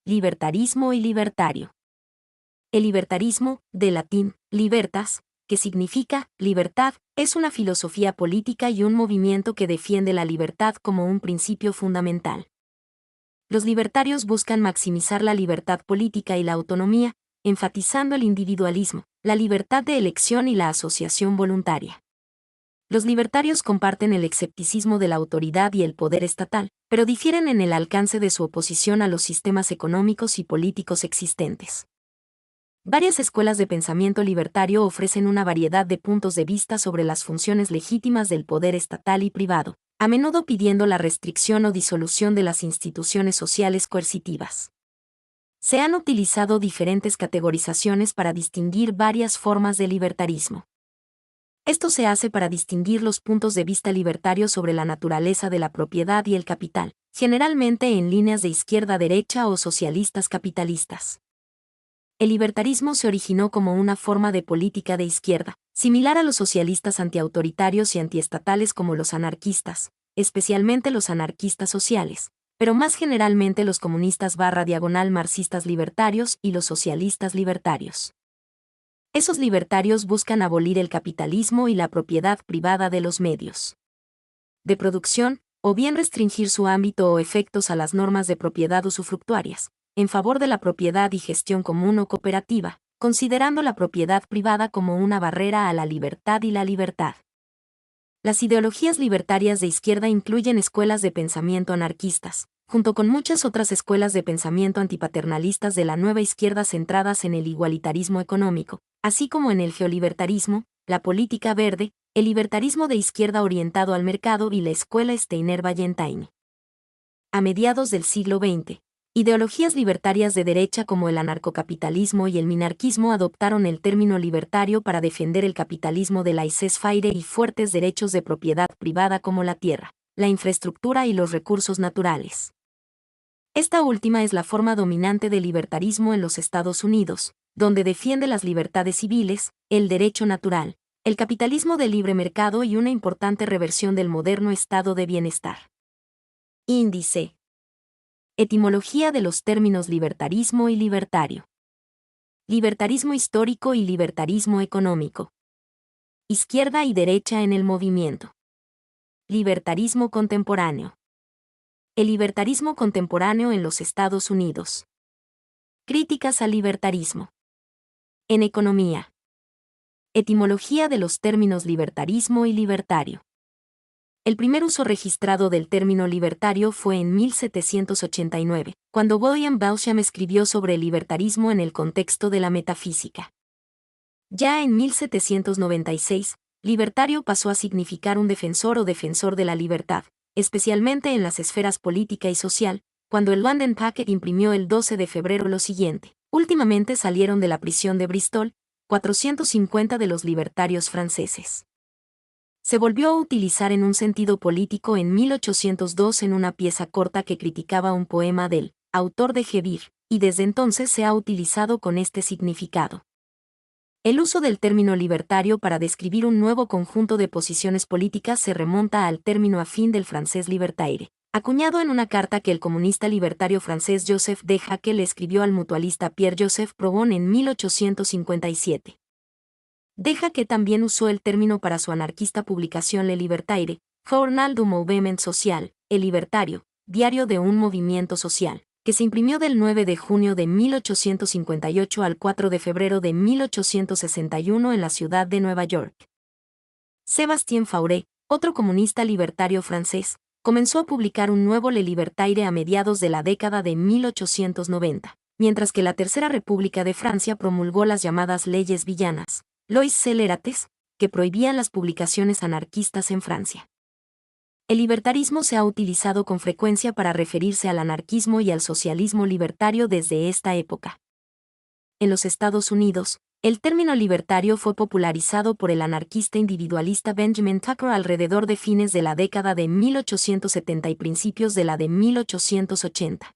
Libertarismo y libertario. El libertarismo, de latín, libertas, que significa libertad, es una filosofía política y un movimiento que defiende la libertad como un principio fundamental. Los libertarios buscan maximizar la libertad política y la autonomía, enfatizando el individualismo, la libertad de elección y la asociación voluntaria. Los libertarios comparten el escepticismo de la autoridad y el poder estatal, pero difieren en el alcance de su oposición a los sistemas económicos y políticos existentes. Varias escuelas de pensamiento libertario ofrecen una variedad de puntos de vista sobre las funciones legítimas del poder estatal y privado, a menudo pidiendo la restricción o disolución de las instituciones sociales coercitivas. Se han utilizado diferentes categorizaciones para distinguir varias formas de libertarismo. Esto se hace para distinguir los puntos de vista libertarios sobre la naturaleza de la propiedad y el capital, generalmente en líneas de izquierda a derecha o socialistas capitalistas. El libertarismo se originó como una forma de política de izquierda, similar a los socialistas antiautoritarios y antiestatales como los anarquistas, especialmente los anarquistas sociales, pero más generalmente los comunistas / marxistas libertarios y los socialistas libertarios. Esos libertarios buscan abolir el capitalismo y la propiedad privada de los medios de producción, o bien restringir su ámbito o efectos a las normas de propiedad usufructuarias, en favor de la propiedad y gestión común o cooperativa, considerando la propiedad privada como una barrera a la libertad y la libertad. Las ideologías libertarias de izquierda incluyen escuelas de pensamiento anarquistas, junto con muchas otras escuelas de pensamiento antipaternalistas de la nueva izquierda centradas en el igualitarismo económico, así como en el geolibertarismo, la política verde, el libertarismo de izquierda orientado al mercado y la escuela Steiner-Vallentin. A mediados del siglo XX, ideologías libertarias de derecha como el anarcocapitalismo y el minarquismo adoptaron el término libertario para defender el capitalismo de laissez-faire y fuertes derechos de propiedad privada como la tierra, la infraestructura y los recursos naturales. Esta última es la forma dominante del libertarismo en los Estados Unidos, donde defiende las libertades civiles, el derecho natural, el capitalismo de libre mercado y una importante reversión del moderno estado de bienestar. Índice. Etimología de los términos libertarismo y libertario. Libertarismo histórico y libertarismo económico. Izquierda y derecha en el movimiento. Libertarismo contemporáneo. El libertarismo contemporáneo en los Estados Unidos. Críticas al libertarismo. En economía. Etimología de los términos libertarismo y libertario. El primer uso registrado del término libertario fue en 1789, cuando William Belsham escribió sobre el libertarismo en el contexto de la metafísica. Ya en 1796, libertario pasó a significar un defensor o defensor de la libertad, especialmente en las esferas política y social, cuando el London Packet imprimió el 12 de febrero lo siguiente: últimamente salieron de la prisión de Bristol 450 de los libertarios franceses. Se volvió a utilizar en un sentido político en 1802 en una pieza corta que criticaba un poema del autor de Gebir, y desde entonces se ha utilizado con este significado. El uso del término libertario para describir un nuevo conjunto de posiciones políticas se remonta al término afín del francés libertaire, acuñado en una carta que el comunista libertario francés Joseph de Hackle le escribió al mutualista Pierre-Joseph Proudhon en 1857. Deja que también usó el término para su anarquista publicación Le Libertaire, Journal du Mouvement Social, El Libertario, diario de un movimiento social, que se imprimió del 9 de junio de 1858 al 4 de febrero de 1861 en la ciudad de Nueva York. Sébastien Fauré, otro comunista libertario francés, comenzó a publicar un nuevo Le Libertaire a mediados de la década de 1890, mientras que la Tercera República de Francia promulgó las llamadas leyes villanas, lois scélérates, que prohibían las publicaciones anarquistas en Francia. El libertarismo se ha utilizado con frecuencia para referirse al anarquismo y al socialismo libertario desde esta época. En los Estados Unidos, el término libertario fue popularizado por el anarquista individualista Benjamin Tucker alrededor de fines de la década de 1870 y principios de la de 1880.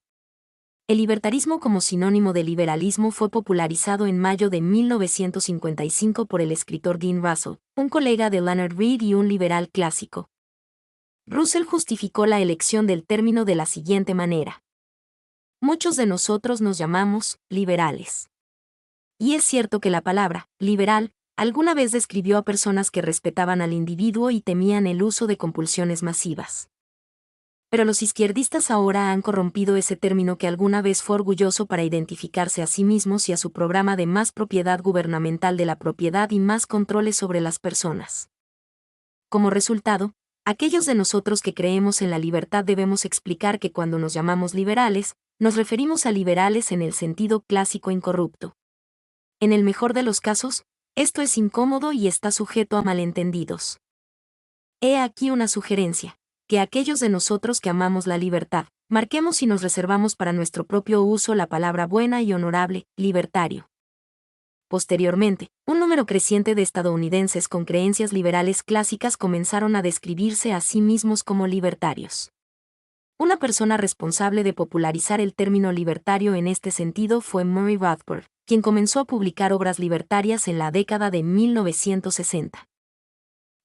El libertarismo como sinónimo de liberalismo fue popularizado en mayo de 1955 por el escritor Dean Russell, un colega de Leonard Read y un liberal clásico. Russell justificó la elección del término de la siguiente manera: Muchos de nosotros nos llamamos liberales. Y es cierto que la palabra liberal alguna vez describió a personas que respetaban al individuo y temían el uso de compulsiones masivas. Pero los izquierdistas ahora han corrompido ese término que alguna vez fue orgulloso para identificarse a sí mismos y a su programa de más propiedad gubernamental de la propiedad y más controles sobre las personas. Como resultado, aquellos de nosotros que creemos en la libertad debemos explicar que cuando nos llamamos liberales, nos referimos a liberales en el sentido clásico incorrupto. En el mejor de los casos, esto es incómodo y está sujeto a malentendidos. He aquí una sugerencia: que aquellos de nosotros que amamos la libertad, marquemos y nos reservamos para nuestro propio uso la palabra buena y honorable, libertario. Posteriormente, un número creciente de estadounidenses con creencias liberales clásicas comenzaron a describirse a sí mismos como libertarios. Una persona responsable de popularizar el término libertario en este sentido fue Murray Rothbard, quien comenzó a publicar obras libertarias en la década de 1960.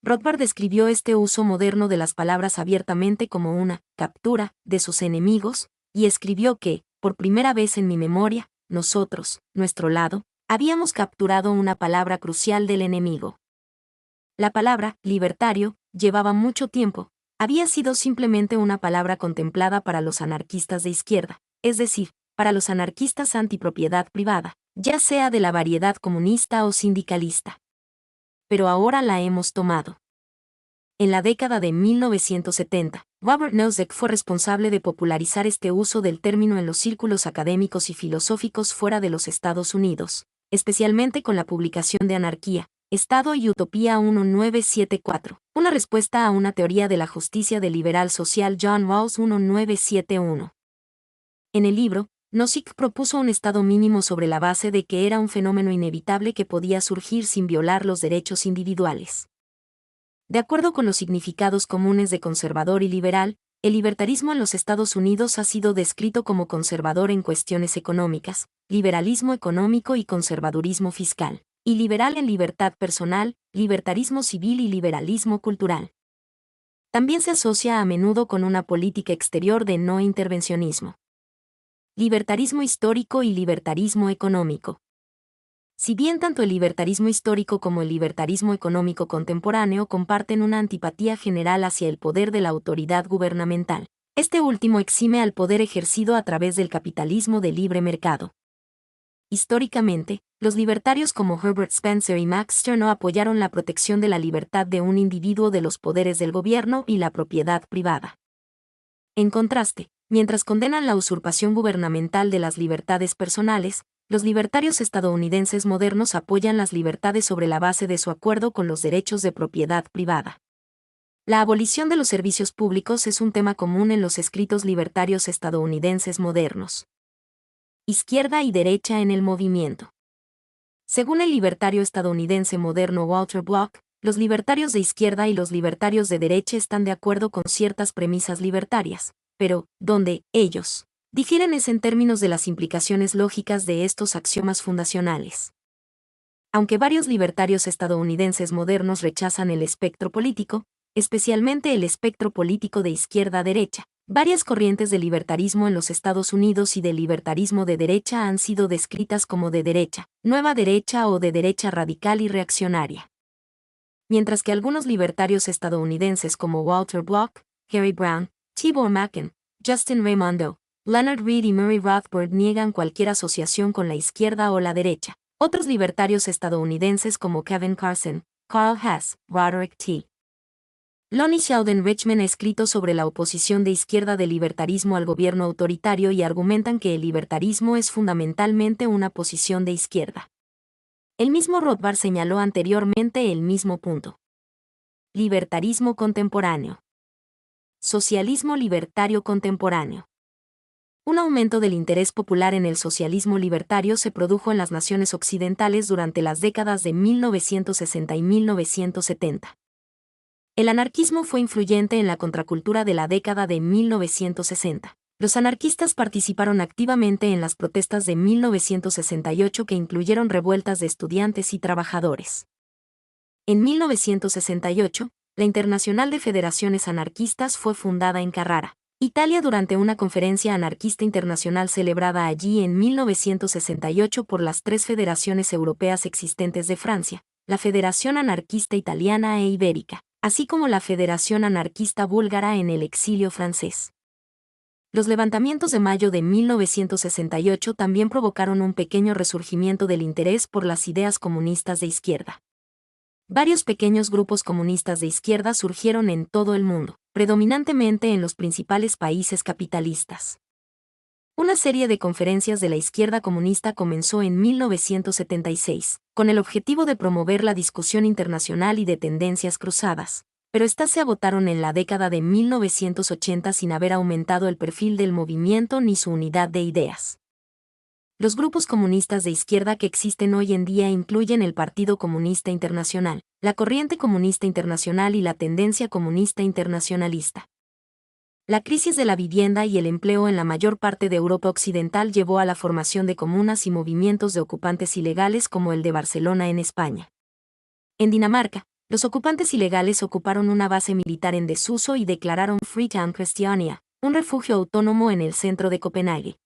Rothbard describió este uso moderno de las palabras abiertamente como una captura de sus enemigos, y escribió que, por primera vez en mi memoria, nosotros, nuestro lado, habíamos capturado una palabra crucial del enemigo. La palabra libertario llevaba mucho tiempo, había sido simplemente una palabra contemplada para los anarquistas de izquierda, es decir, para los anarquistas antipropiedad privada, ya sea de la variedad comunista o sindicalista. Pero ahora la hemos tomado. En la década de 1970, Robert Nozick fue responsable de popularizar este uso del término en los círculos académicos y filosóficos fuera de los Estados Unidos, especialmente con la publicación de Anarquía, Estado y Utopía 1974, una respuesta a una teoría de la justicia del liberal social John Rawls 1971. En el libro, Nozick propuso un estado mínimo sobre la base de que era un fenómeno inevitable que podía surgir sin violar los derechos individuales. De acuerdo con los significados comunes de conservador y liberal, el libertarismo en los Estados Unidos ha sido descrito como conservador en cuestiones económicas, liberalismo económico y conservadurismo fiscal, y liberal en libertad personal, libertarismo civil y liberalismo cultural. También se asocia a menudo con una política exterior de no intervencionismo. Libertarismo histórico y libertarismo económico. Si bien tanto el libertarismo histórico como el libertarismo económico contemporáneo comparten una antipatía general hacia el poder de la autoridad gubernamental, este último exime al poder ejercido a través del capitalismo de libre mercado. Históricamente, los libertarios como Herbert Spencer y Max Chernow apoyaron la protección de la libertad de un individuo de los poderes del gobierno y la propiedad privada. En contraste, mientras condenan la usurpación gubernamental de las libertades personales, los libertarios estadounidenses modernos apoyan las libertades sobre la base de su acuerdo con los derechos de propiedad privada. La abolición de los servicios públicos es un tema común en los escritos libertarios estadounidenses modernos. Izquierda y derecha en el movimiento. Según el libertario estadounidense moderno Walter Block, los libertarios de izquierda y los libertarios de derecha están de acuerdo con ciertas premisas libertarias, pero, donde ellos difieren es en términos de las implicaciones lógicas de estos axiomas fundacionales. Aunque varios libertarios estadounidenses modernos rechazan el espectro político, especialmente el espectro político de izquierda a derecha, varias corrientes de libertarismo en los Estados Unidos y del libertarismo de derecha han sido descritas como de derecha, nueva derecha o de derecha radical y reaccionaria. Mientras que algunos libertarios estadounidenses como Walter Block, Harry Browne, Tibor Mackin, Justin Raimondo, Leonard Read y Murray Rothbard niegan cualquier asociación con la izquierda o la derecha, otros libertarios estadounidenses como Kevin Carson, Carl Hess, Roderick T. Lonnie Sheldon Richman ha escrito sobre la oposición de izquierda del libertarismo al gobierno autoritario y argumentan que el libertarismo es fundamentalmente una posición de izquierda. El mismo Rothbard señaló anteriormente el mismo punto. Libertarismo contemporáneo. Socialismo libertario contemporáneo. Un aumento del interés popular en el socialismo libertario se produjo en las naciones occidentales durante las décadas de 1960 y 1970. El anarquismo fue influyente en la contracultura de la década de 1960. Los anarquistas participaron activamente en las protestas de 1968 que incluyeron revueltas de estudiantes y trabajadores. En 1968, la Internacional de Federaciones Anarquistas fue fundada en Carrara, Italia durante una conferencia anarquista internacional celebrada allí en 1968 por las tres federaciones europeas existentes de Francia, la Federación Anarquista Italiana e Ibérica, así como la Federación Anarquista Búlgara en el exilio francés. Los levantamientos de mayo de 1968 también provocaron un pequeño resurgimiento del interés por las ideas comunistas de izquierda. Varios pequeños grupos comunistas de izquierda surgieron en todo el mundo, predominantemente en los principales países capitalistas. Una serie de conferencias de la izquierda comunista comenzó en 1976, con el objetivo de promover la discusión internacional y de tendencias cruzadas, pero estas se agotaron en la década de 1980 sin haber aumentado el perfil del movimiento ni su unidad de ideas. Los grupos comunistas de izquierda que existen hoy en día incluyen el Partido Comunista Internacional, la Corriente Comunista Internacional y la Tendencia Comunista Internacionalista. La crisis de la vivienda y el empleo en la mayor parte de Europa Occidental llevó a la formación de comunas y movimientos de ocupantes ilegales como el de Barcelona en España. En Dinamarca, los ocupantes ilegales ocuparon una base militar en desuso y declararon Freetown Christiania, un refugio autónomo en el centro de Copenhague.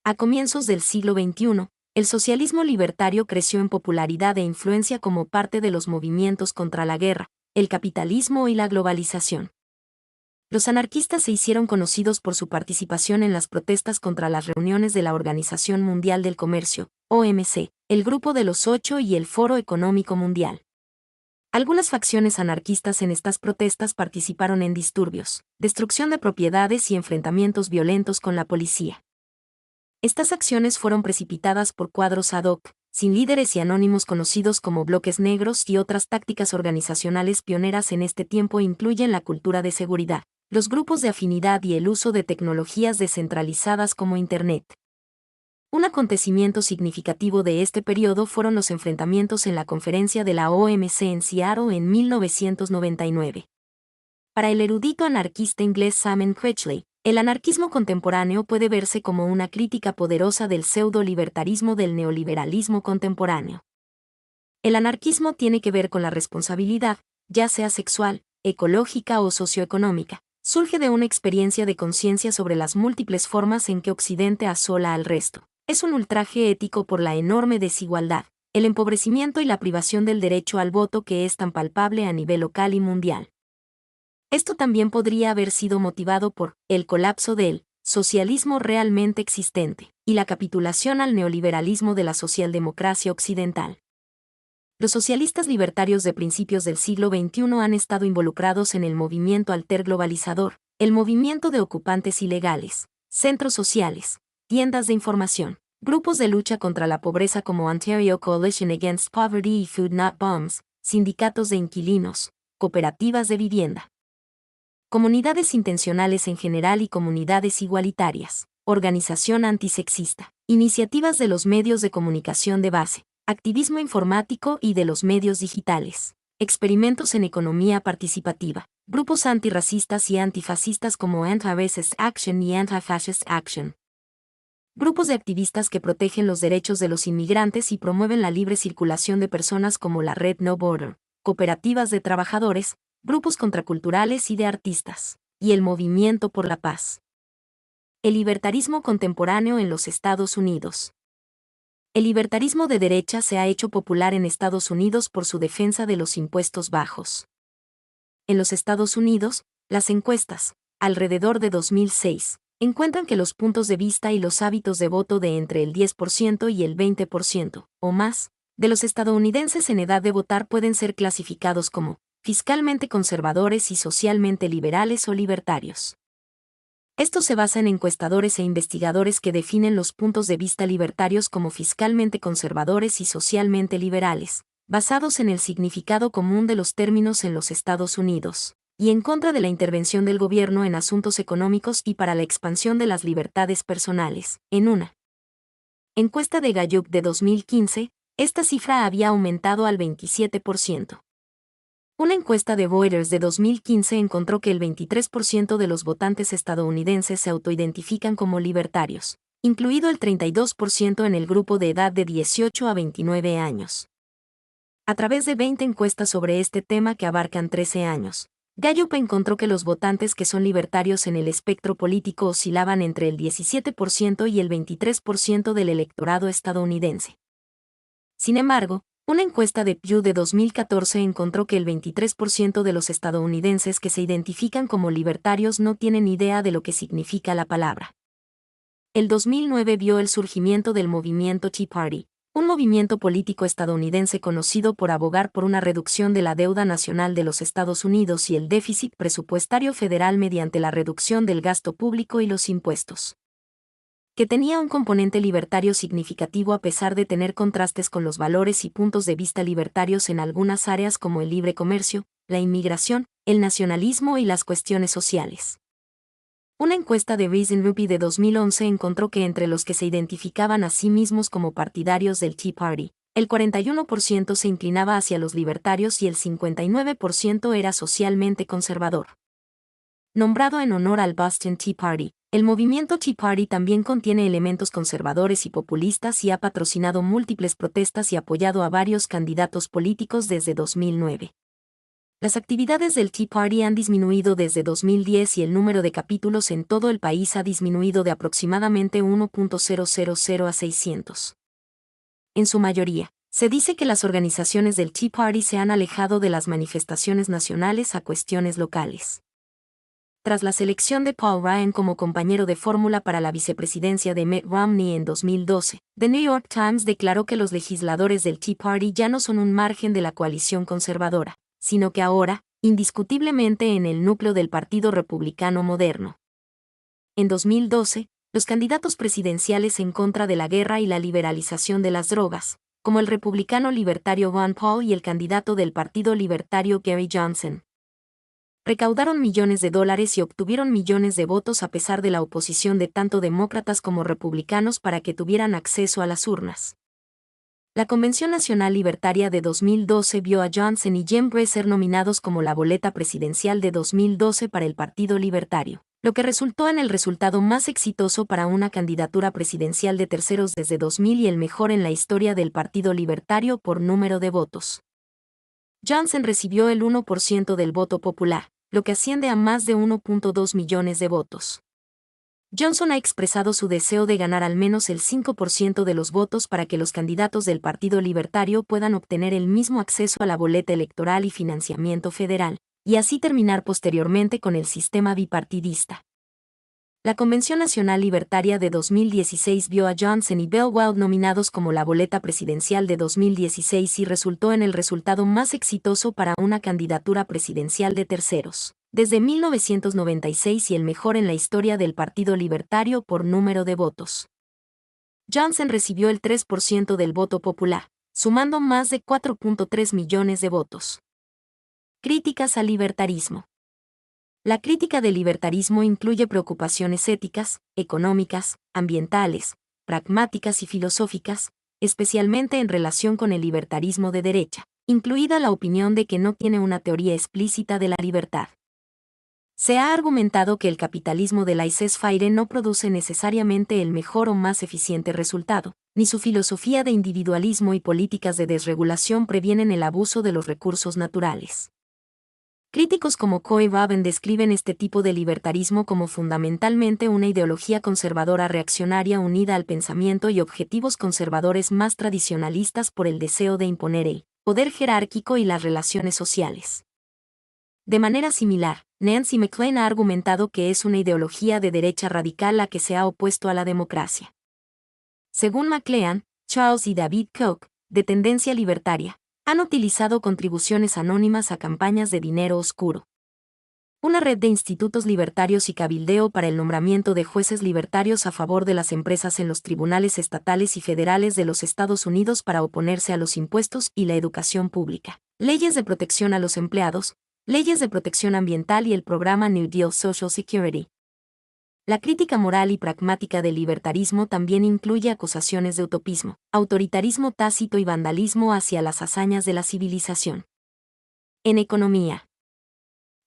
A comienzos del siglo XXI, el socialismo libertario creció en popularidad e influencia como parte de los movimientos contra la guerra, el capitalismo y la globalización. Los anarquistas se hicieron conocidos por su participación en las protestas contra las reuniones de la Organización Mundial del Comercio, OMC, el Grupo de los Ocho y el Foro Económico Mundial. Algunas facciones anarquistas en estas protestas participaron en disturbios, destrucción de propiedades y enfrentamientos violentos con la policía. Estas acciones fueron precipitadas por cuadros ad hoc, sin líderes y anónimos conocidos como bloques negros, y otras tácticas organizacionales pioneras en este tiempo incluyen la cultura de seguridad, los grupos de afinidad y el uso de tecnologías descentralizadas como Internet. Un acontecimiento significativo de este periodo fueron los enfrentamientos en la conferencia de la OMC en Seattle en 1999. Para el erudito anarquista inglés Simon Critchley, el anarquismo contemporáneo puede verse como una crítica poderosa del pseudo-libertarismo del neoliberalismo contemporáneo. El anarquismo tiene que ver con la responsabilidad, ya sea sexual, ecológica o socioeconómica. Surge de una experiencia de conciencia sobre las múltiples formas en que Occidente asola al resto. Es un ultraje ético por la enorme desigualdad, el empobrecimiento y la privación del derecho al voto que es tan palpable a nivel local y mundial. Esto también podría haber sido motivado por el colapso del socialismo realmente existente y la capitulación al neoliberalismo de la socialdemocracia occidental. Los socialistas libertarios de principios del siglo XXI han estado involucrados en el movimiento alterglobalizador, el movimiento de ocupantes ilegales, centros sociales, tiendas de información, grupos de lucha contra la pobreza como Ontario Coalition Against Poverty y Food Not Bombs, sindicatos de inquilinos, cooperativas de vivienda, comunidades intencionales en general y comunidades igualitarias, organización antisexista, iniciativas de los medios de comunicación de base, activismo informático y de los medios digitales, experimentos en economía participativa, grupos antirracistas y antifascistas como Anti-Racist Action y Anti-Fascist Action, grupos de activistas que protegen los derechos de los inmigrantes y promueven la libre circulación de personas como la Red No Border, cooperativas de trabajadores, grupos contraculturales y de artistas, y el movimiento por la paz. El libertarismo contemporáneo en los Estados Unidos. El libertarismo de derecha se ha hecho popular en Estados Unidos por su defensa de los impuestos bajos. En los Estados Unidos, las encuestas, alrededor de 2006, encuentran que los puntos de vista y los hábitos de voto de entre el 10% y el 20%, o más, de los estadounidenses en edad de votar pueden ser clasificados como fiscalmente conservadores y socialmente liberales o libertarios. Esto se basa en encuestadores e investigadores que definen los puntos de vista libertarios como fiscalmente conservadores y socialmente liberales, basados en el significado común de los términos en los Estados Unidos, y en contra de la intervención del gobierno en asuntos económicos y para la expansión de las libertades personales. En una encuesta de Gallup de 2015, esta cifra había aumentado al 27%. Una encuesta de Reuters de 2015 encontró que el 23% de los votantes estadounidenses se autoidentifican como libertarios, incluido el 32% en el grupo de edad de 18 a 29 años. A través de 20 encuestas sobre este tema que abarcan 13 años, Gallup encontró que los votantes que son libertarios en el espectro político oscilaban entre el 17% y el 23% del electorado estadounidense. Sin embargo, una encuesta de Pew de 2014 encontró que el 23% de los estadounidenses que se identifican como libertarios no tienen idea de lo que significa la palabra. El 2009 vio el surgimiento del movimiento Tea Party, un movimiento político estadounidense conocido por abogar por una reducción de la deuda nacional de los Estados Unidos y el déficit presupuestario federal mediante la reducción del gasto público y los impuestos. Que tenía un componente libertario significativo a pesar de tener contrastes con los valores y puntos de vista libertarios en algunas áreas como el libre comercio, la inmigración, el nacionalismo y las cuestiones sociales. Una encuesta de Reason Ruby de 2011 encontró que entre los que se identificaban a sí mismos como partidarios del Tea Party, el 41% se inclinaba hacia los libertarios y el 59% era socialmente conservador. Nombrado en honor al Boston Tea Party, el movimiento Tea Party también contiene elementos conservadores y populistas y ha patrocinado múltiples protestas y apoyado a varios candidatos políticos desde 2009. Las actividades del Tea Party han disminuido desde 2010 y el número de capítulos en todo el país ha disminuido de aproximadamente 1.000 a 600. En su mayoría, se dice que las organizaciones del Tea Party se han alejado de las manifestaciones nacionales a cuestiones locales. Tras la selección de Paul Ryan como compañero de fórmula para la vicepresidencia de Mitt Romney en 2012, The New York Times declaró que los legisladores del Tea Party ya no son un margen de la coalición conservadora, sino que ahora, indiscutiblemente en el núcleo del Partido Republicano moderno. En 2012, los candidatos presidenciales en contra de la guerra y la liberalización de las drogas, como el republicano libertario Ron Paul y el candidato del Partido Libertario Gary Johnson, recaudaron millones de dólares y obtuvieron millones de votos a pesar de la oposición de tanto demócratas como republicanos para que tuvieran acceso a las urnas. La Convención Nacional Libertaria de 2012 vio a Johnson y Jim Breaux ser nominados como la boleta presidencial de 2012 para el Partido Libertario, lo que resultó en el resultado más exitoso para una candidatura presidencial de terceros desde 2000 y el mejor en la historia del Partido Libertario por número de votos. Johnson recibió el 1% del voto popular, lo que asciende a más de 1.2 millones de votos. Johnson ha expresado su deseo de ganar al menos el 5% de los votos para que los candidatos del Partido Libertario puedan obtener el mismo acceso a la boleta electoral y financiamiento federal, y así terminar posteriormente con el sistema bipartidista. La Convención Nacional Libertaria de 2016 vio a Johnson y Bill Weld nominados como la boleta presidencial de 2016 y resultó en el resultado más exitoso para una candidatura presidencial de terceros desde 1996 y el mejor en la historia del Partido Libertario por número de votos. Johnson recibió el 3% del voto popular, sumando más de 4.3 millones de votos. Críticas al libertarismo. La crítica del libertarismo incluye preocupaciones éticas, económicas, ambientales, pragmáticas y filosóficas, especialmente en relación con el libertarismo de derecha, incluida la opinión de que no tiene una teoría explícita de la libertad. Se ha argumentado que el capitalismo de laissez-faire no produce necesariamente el mejor o más eficiente resultado, ni su filosofía de individualismo y políticas de desregulación previenen el abuso de los recursos naturales. Críticos como Coe Raven describen este tipo de libertarismo como fundamentalmente una ideología conservadora reaccionaria unida al pensamiento y objetivos conservadores más tradicionalistas por el deseo de imponer el poder jerárquico y las relaciones sociales. De manera similar, Nancy McLean ha argumentado que es una ideología de derecha radical la que se ha opuesto a la democracia. Según McLean, Charles y David Koch, de tendencia libertaria, han utilizado contribuciones anónimas a campañas de dinero oscuro. Una red de institutos libertarios y cabildeo para el nombramiento de jueces libertarios a favor de las empresas en los tribunales estatales y federales de los Estados Unidos para oponerse a los impuestos y la educación pública, leyes de protección a los empleados, leyes de protección ambiental y el programa New Deal Social Security. La crítica moral y pragmática del libertarismo también incluye acusaciones de utopismo, autoritarismo tácito y vandalismo hacia las hazañas de la civilización. En economía.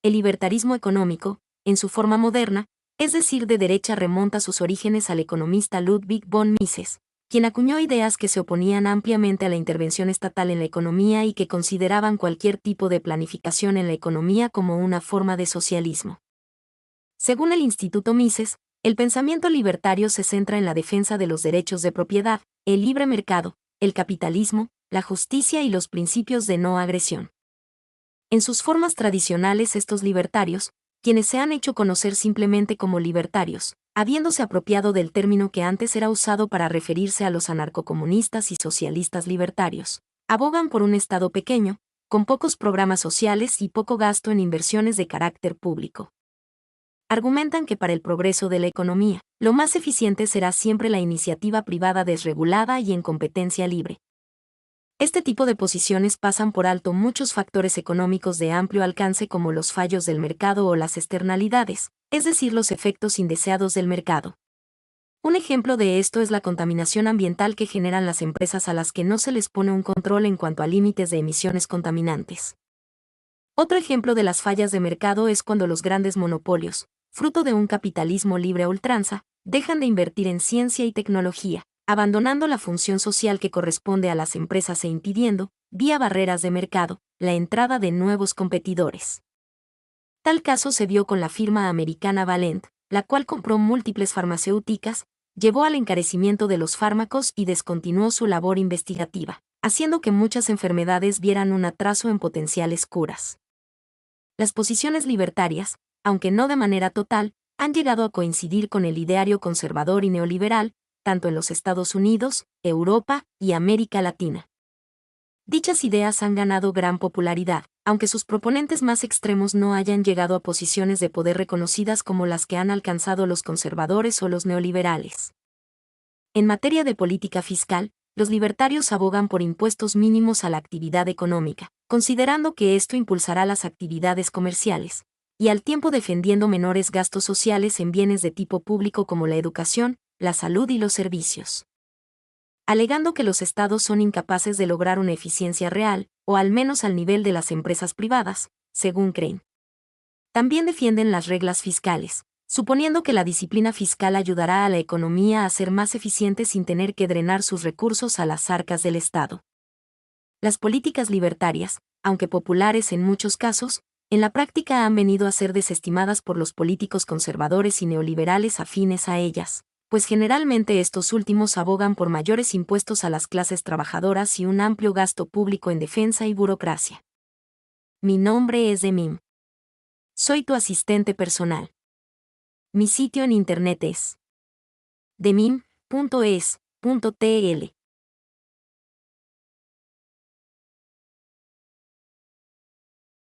El libertarismo económico, en su forma moderna, es decir de derecha remonta sus orígenes al economista Ludwig von Mises, quien acuñó ideas que se oponían ampliamente a la intervención estatal en la economía y que consideraban cualquier tipo de planificación en la economía como una forma de socialismo. Según el Instituto Mises, el pensamiento libertario se centra en la defensa de los derechos de propiedad, el libre mercado, el capitalismo, la justicia y los principios de no agresión. En sus formas tradicionales, estos libertarios, quienes se han hecho conocer simplemente como libertarios, habiéndose apropiado del término que antes era usado para referirse a los anarcocomunistas y socialistas libertarios, abogan por un Estado pequeño, con pocos programas sociales y poco gasto en inversiones de carácter público. Argumentan que para el progreso de la economía, lo más eficiente será siempre la iniciativa privada desregulada y en competencia libre. Este tipo de posiciones pasan por alto muchos factores económicos de amplio alcance como los fallos del mercado o las externalidades, es decir, los efectos indeseados del mercado. Un ejemplo de esto es la contaminación ambiental que generan las empresas a las que no se les pone un control en cuanto a límites de emisiones contaminantes. Otro ejemplo de las fallas de mercado es cuando los grandes monopolios, fruto de un capitalismo libre a ultranza, dejan de invertir en ciencia y tecnología, abandonando la función social que corresponde a las empresas e impidiendo, vía barreras de mercado, la entrada de nuevos competidores. Tal caso se dio con la firma americana Valent, la cual compró múltiples farmacéuticas, llevó al encarecimiento de los fármacos y descontinuó su labor investigativa, haciendo que muchas enfermedades vieran un atraso en potenciales curas. Las posiciones libertarias, aunque no de manera total, han llegado a coincidir con el ideario conservador y neoliberal, tanto en los Estados Unidos, Europa y América Latina. Dichas ideas han ganado gran popularidad, aunque sus proponentes más extremos no hayan llegado a posiciones de poder reconocidas como las que han alcanzado los conservadores o los neoliberales. En materia de política fiscal, los libertarios abogan por impuestos mínimos a la actividad económica, considerando que esto impulsará las actividades comerciales, y al tiempo defendiendo menores gastos sociales en bienes de tipo público como la educación, la salud y los servicios. Alegando que los estados son incapaces de lograr una eficiencia real, o al menos al nivel de las empresas privadas, según creen. También defienden las reglas fiscales, suponiendo que la disciplina fiscal ayudará a la economía a ser más eficiente sin tener que drenar sus recursos a las arcas del Estado. Las políticas libertarias, aunque populares en muchos casos, en la práctica han venido a ser desestimadas por los políticos conservadores y neoliberales afines a ellas, pues generalmente estos últimos abogan por mayores impuestos a las clases trabajadoras y un amplio gasto público en defensa y burocracia. Mi nombre es Demim. Soy tu asistente personal. Mi sitio en internet es demim.es.tl